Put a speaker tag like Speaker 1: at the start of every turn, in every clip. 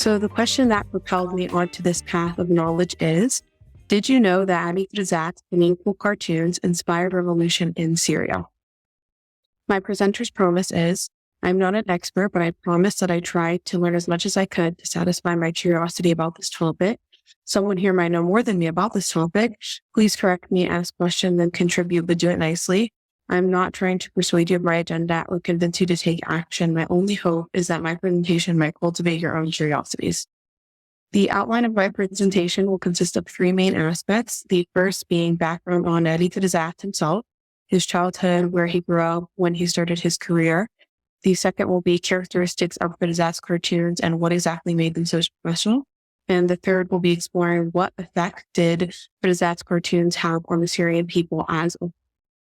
Speaker 1: So the question that propelled me onto this path of knowledge is, did you know that Ali Ferzat's meaningful cartoons inspired revolution in Syria? My presenter's promise is, I'm not an expert, but I promise that I tried to learn as much as I could to satisfy my curiosity about this topic. Someone here might know more than me about this topic. Please correct me, ask questions, and contribute, but do it nicely. I'm not trying to persuade you of my agenda or convince you to take action. My only hope is that my presentation might cultivate your own curiosities. The outline of my presentation will consist of three main aspects. The first being background on Ali Ferzat himself, his childhood, where he grew up, when he started his career. The second will be characteristics of Ferzat's cartoons and what exactly made them so special. And the third will be exploring what effect did Ferzat's cartoons have on the Syrian people as a whole.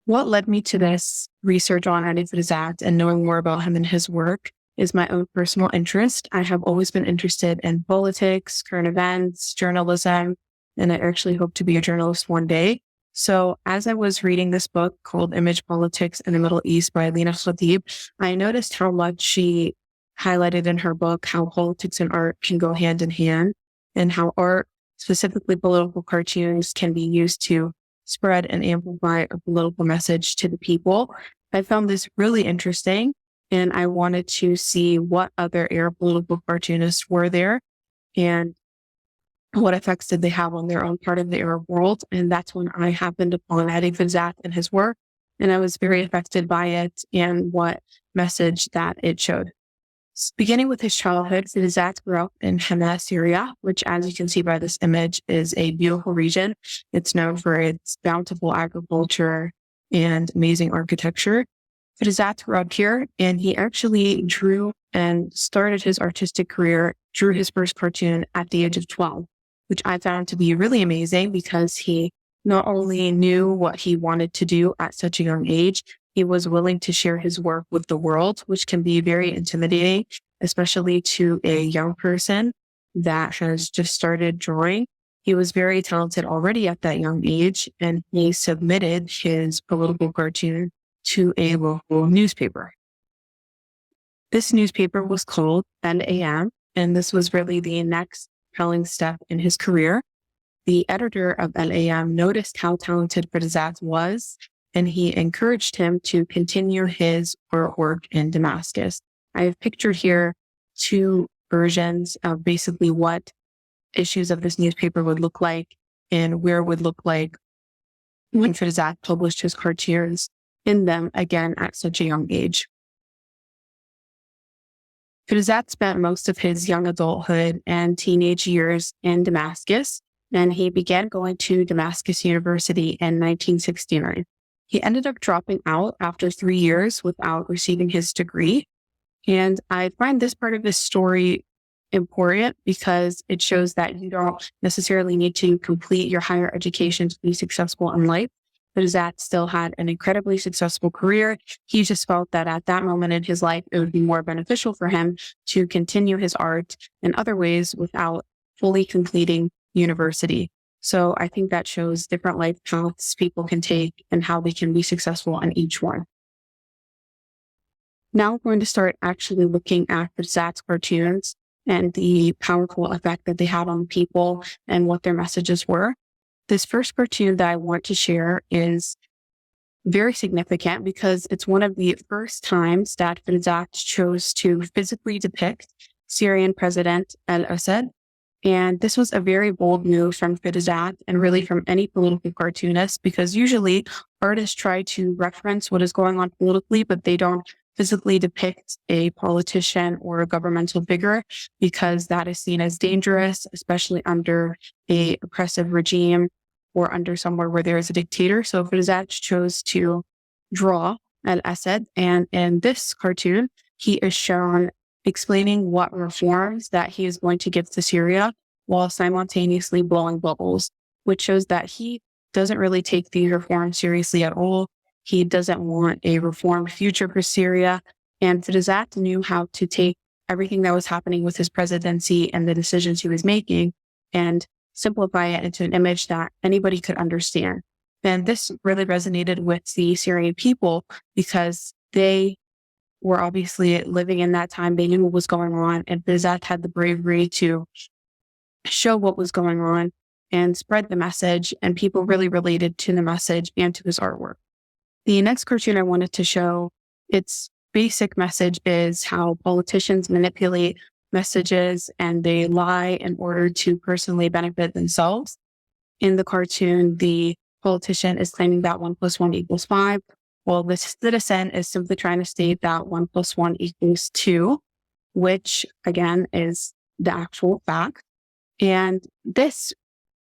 Speaker 1: What led me to this research on Ali Ferzat and knowing more about him and his work is my own personal interest. I have always been interested in politics, current events, journalism, and I actually hope to be a journalist one day. So as I was reading this book called Image Politics in the Middle East by Lina Khatib, I noticed how much she highlighted in her book how politics and art can go hand in hand, and how art, specifically political cartoons, can be used to spread and amplify a political message to the people. I found this really interesting, and I wanted to see what other Arab political cartoonists were there and what effects did they have on their own part of the Arab world. And that's when I happened upon Ali Ferzat and his work, and I was very affected by it and what message that it showed. Beginning with his childhood, Ferzat grew up in Hama, Syria, which, as you can see by this image, is a beautiful region. It's known for its bountiful agriculture and amazing architecture. Ferzat grew up here, and he actually drew and started his artistic career, drew his first cartoon at the age of 12, which I found to be really amazing because he not only knew what he wanted to do at such a young age, he was willing to share his work with the world, which can be very intimidating, especially to a young person that has just started drawing. He was very talented already at that young age, and he submitted his political cartoon to a local newspaper. This newspaper was called LAM, and this was really the next compelling step in his career. The editor of LAM noticed how talented Ferzat was, and he encouraged him to continue his work in Damascus. I have pictured here two versions of basically what issues of this newspaper would look like and where it would look like when Ferzat published his cartoons in them, again, at such a young age. Ferzat spent most of his young adulthood and teenage years in Damascus, and he began going to Damascus University in 1969. He ended up dropping out after 3 years without receiving his degree. And I find this part of this story important because it shows that you don't necessarily need to complete your higher education to be successful in life. Ferzat still had an incredibly successful career. He just felt that at that moment in his life, it would be more beneficial for him to continue his art in other ways without fully completing university. So I think that shows different life paths people can take and how they can be successful in each one. Now we're going to start actually looking at Ferzat's cartoons and the powerful effect that they had on people and what their messages were. This first cartoon that I want to share is very significant because it's one of the first times that Ferzat chose to physically depict Syrian President al-Assad. And this was a very bold move from Ferzat and really from any political cartoonist, because usually artists try to reference what is going on politically, but they don't physically depict a politician or a governmental figure because that is seen as dangerous, especially under a oppressive regime or under somewhere where there is a dictator. So Ferzat chose to draw al-Assad, and in this cartoon, he is shown explaining what reforms that he is going to give to Syria while simultaneously blowing bubbles, which shows that he doesn't really take the reform seriously at all. He doesn't want a reformed future for Syria. And Ferzat knew how to take everything that was happening with his presidency and the decisions he was making and simplify it into an image that anybody could understand. And this really resonated with the Syrian people because they were obviously living in that time. They knew what was going on, and Ferzat had the bravery to show what was going on and spread the message, and people really related to the message and to his artwork. The next cartoon I wanted to show, its basic message is how politicians manipulate messages and they lie in order to personally benefit themselves. In the cartoon, the politician is claiming that 1 + 1 = 5. Well, the citizen is simply trying to state that 1 + 1 = 2, which again is the actual fact. And this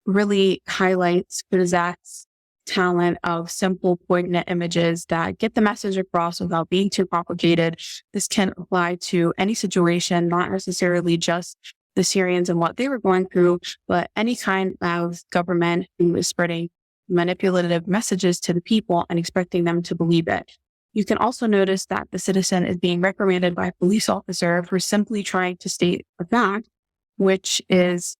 Speaker 1: really highlights Ferzat's talent of simple, poignant images that get the message across without being too complicated. This can apply to any situation, not necessarily just the Syrians and what they were going through, but any kind of government who is spreading manipulative messages to the people and expecting them to believe it. You can also notice that the citizen is being reprimanded by a police officer for simply trying to state a fact, which is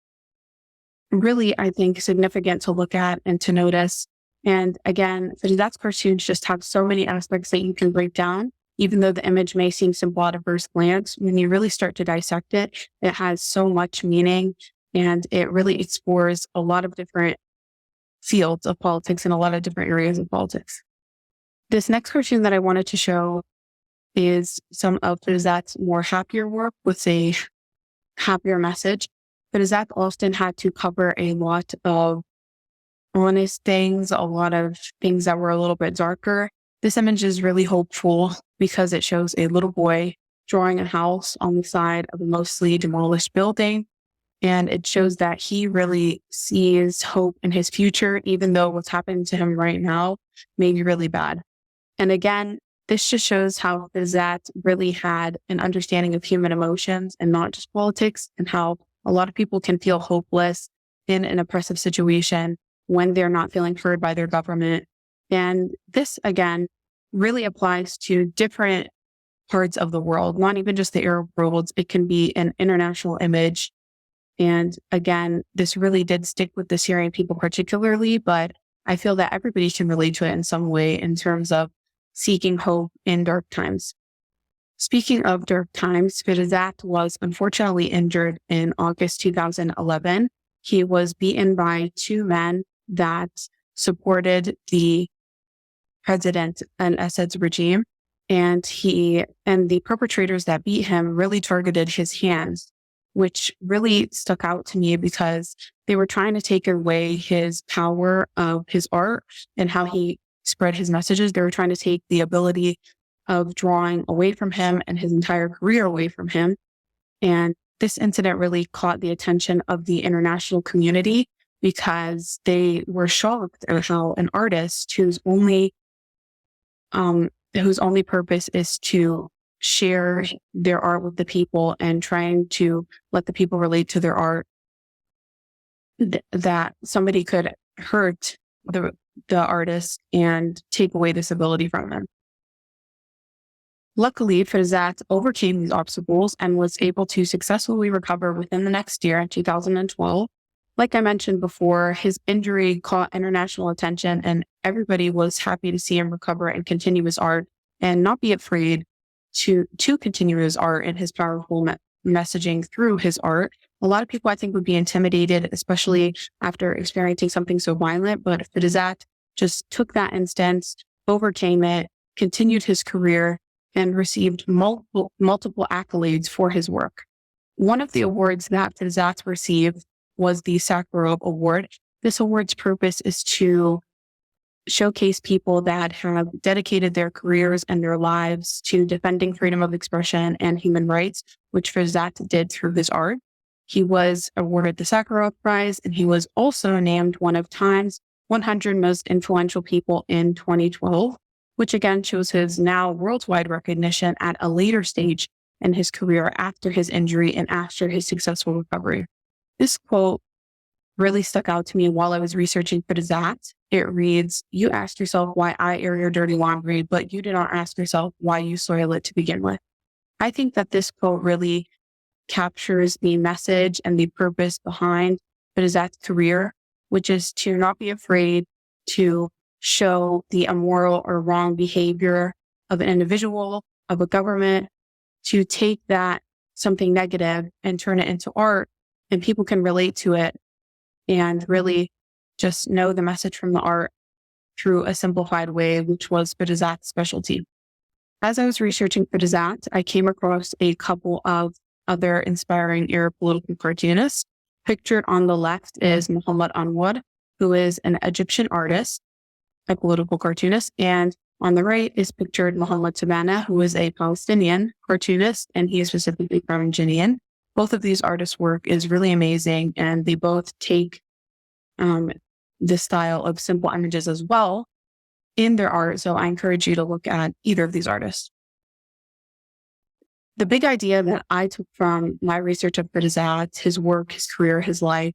Speaker 1: really, I think, significant to look at and to notice. And again, Ferzat's cartoons just have so many aspects that you can break down. Even though the image may seem simple at a first glance, when you really start to dissect it, it has so much meaning, and it really explores a lot of different fields of politics and a lot of different areas of politics. This next cartoon that I wanted to show is some of Ferzat's more happier work with a happier message. Ferzat often had to cover a lot of honest things, a lot of things that were a little bit darker. This image is really hopeful because it shows a little boy drawing a house on the side of a mostly demolished building. And it shows that he really sees hope in his future, even though what's happening to him right now may be really bad. And again, this just shows how Ferzat really had an understanding of human emotions and not just politics, and how a lot of people can feel hopeless in an oppressive situation when they're not feeling heard by their government. And this, again, really applies to different parts of the world, not even just the Arab world. It can be an international image. And again, this really did stick with the Syrian people particularly, but I feel that everybody can relate to it in some way in terms of seeking hope in dark times. Speaking of dark times, Ferzat was unfortunately injured in August 2011. He was beaten by two men that supported the President al-Assad's regime, and the perpetrators that beat him really targeted his hands, which really stuck out to me because they were trying to take away his power of his art and how he spread his messages. They were trying to take the ability of drawing away from him and his entire career away from him. And this incident really caught the attention of the international community because they were shocked at how an artist whose only purpose is to share their art with the people and trying to let the people relate to their art, that somebody could hurt the artist and take away this ability from them. Luckily, Ferzat overcame these obstacles and was able to successfully recover within the next year in 2012. Like I mentioned before, his injury caught international attention, and everybody was happy to see him recover and continue his art and not be afraid to continue his art and his powerful messaging through his art. A lot of people, I think, would be intimidated, especially after experiencing something so violent, but Ferzat just took that instance, overcame it, continued his career, and received multiple accolades for his work. One of the awards that Ferzat received was the Sakharov Award. This award's purpose is to showcase people that have dedicated their careers and their lives to defending freedom of expression and human rights, which Ferzat did through his art. He was awarded the Sakharov Prize, and he was also named one of Time's 100 most influential people in 2012, which again shows his now worldwide recognition at a later stage in his career after his injury and after his successful recovery. This quote really stuck out to me while I was researching Ferzat. It reads, "You asked yourself why I air your dirty laundry, but you did not ask yourself why you soil it to begin with." I think that this quote really captures the message and the purpose behind Ferzat's career, which is to not be afraid to show the immoral or wrong behavior of an individual of a government to take that something negative and turn it into art, and people can relate to it and really just know the message from the art through a simplified way, which was Ferzat's specialty. As I was researching Ferzat, I came across a couple of other inspiring Arab political cartoonists. Pictured on the left is Muhammad Anwar, who is an Egyptian artist, a political cartoonist, and on the right is pictured Muhammad Tabana, who is a Palestinian cartoonist, and he is specifically from Jenin. Both of these artists' work is really amazing, and they both take the style of simple images as well in their art. So I encourage you to look at either of these artists. The big idea that I took from my research of Ferzat, his work, his career, his life,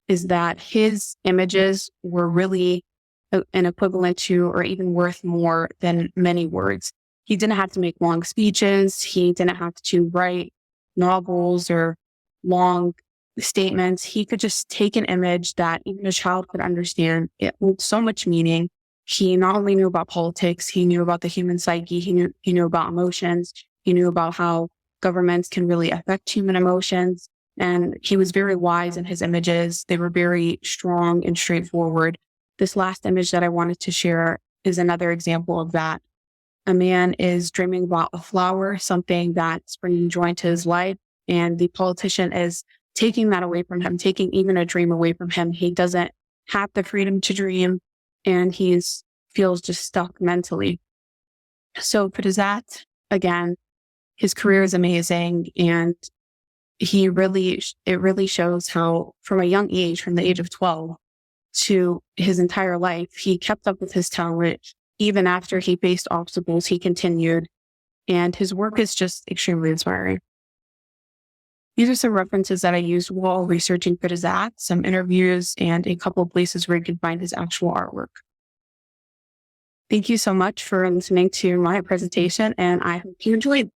Speaker 1: is that his images were really an equivalent to, or even worth more than many words. He didn't have to make long speeches. He didn't have to write novels or long statements. He could just take an image that even a child could understand. It holds so much meaning. He not only knew about politics, he knew about the human psyche. He knew about emotions. He knew about how governments can really affect human emotions. And he was very wise in his images. They were very strong and straightforward. This last image that I wanted to share is another example of that. A man is dreaming about a flower, something that's bringing joy to his life, and the politician is taking that away from him, taking even a dream away from him. He doesn't have the freedom to dream, and he feels just stuck mentally. So Ferzat, again, his career is amazing, and it really shows how from a young age, from the age of 12 to his entire life, he kept up with his talent. Even after he faced obstacles, he continued, and his work is just extremely inspiring. These are some references that I used while researching Ferzat, some interviews, and a couple of places where you can find his actual artwork. Thank you so much for listening to my presentation, and I hope you enjoyed.